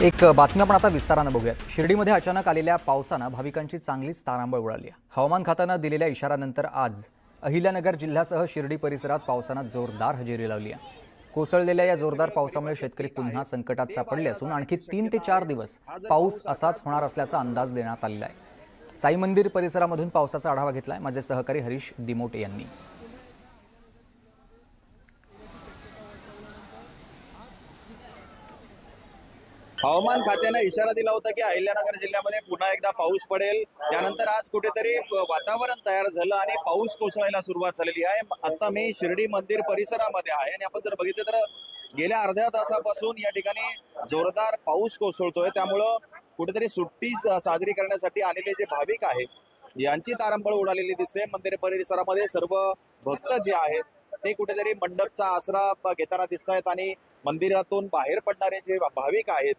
एक बातमी आपण आता विस्ताराने बघूयात। शिर्डीमध्ये अचानक आलेल्या पावसानं भाविकांची चांगलीच तारांबळ उडाली आहे। हवामान खात्यानं दिलेल्या इशाऱ्यानंतर आज अहिल्यानगर जिल्ह्यासह शिर्डी परिसरात पावसानं जोरदार हजेरी लावली आहे। कोसळलेल्या या जोरदार पावसामुळे शेतकरी पुन्हा संकटात सापडले असून आणखी 3 ते 4 दिवस पाऊस असाच होणार असल्याचा अंदाज देण्यात आलेला आहे। साई मंदिर परिसरामधून पावसाचा आढावा घेतलाय माझे सहकारी हरीश दिमोटे यांनी। हवामान खात्याने इशारा दिला होता की अहिल्यानगर जिल्ह्यामध्ये पुन्हा एकदा पाऊस पडेल। त्यानंतर आज कुठेतरी वातावरण तयार झालं आणि पाऊस कोसळायला सुरुवात झालेली आहे। आता मी शिर्डी मंदिर परिसरामध्ये आहे आणि आपण जर बघितलं तर गेल्या अर्ध्या तासापासून या ठिकाणी जोरदार पाऊस कोसळतोय। त्यामुळं कुठेतरी सुट्टी साजरी करण्यासाठी आलेले जे भाविक आहेत यांची तारंबळ उडालेली दिसते। मंदिर परिसरामध्ये सर्व भक्त जे आहेत ते कुठेतरी मंडपचा आसरा घेताना दिसत आहेत आणि मंदिरातून बाहेर पडणारे जे भाविक आहेत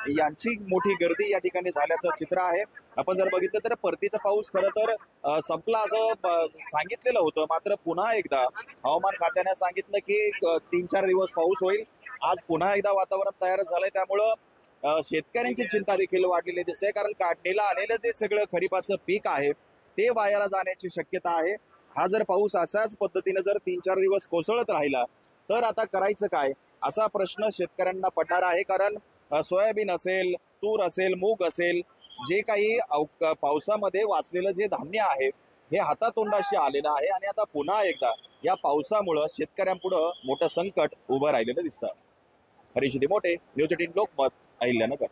यांची मोठी गर्दी या ठिकाणी झाल्याचं चित्र आहे। आपण जर बघितलं तर परतीचा पाऊस खरं तर संपला असं सांगितलेलं होतं, मात्र पुन्हा एकदा हवामान खात्याने सांगितलं की 3-4 दिवस पाऊस होईल। आज पुन्हा एकदा वातावरण तयार झालंय, त्यामुळं शेतकऱ्यांची चिंता देखील वाढलेली दिसते, कारण काढणीला आलेलं जे सगळं खरीपाचं पीक आहे ते वायाला जाण्याची शक्यता आहे। हा जर पाऊस अशाच पद्धतीने जर 3-4 दिवस कोसळत राहिला तर आता करायचं काय असा प्रश्न शेतकऱ्यांना पडणार आहे। कारण सोयाबीन असेल, तूर असेल, मूग असेल, जे काही पावसामध्ये वाचलेलं जे धान्य आहे हे हातातोंडाशी आलेलं आहे आणि आता पुन्हा एकदा या पावसामुळे शेतकऱ्यांपुढे मोठं संकट उभं राहिलेलं दिसतं। हरीश दिमोटे, न्यूज 18 लोकमत, अहिल्यानगर।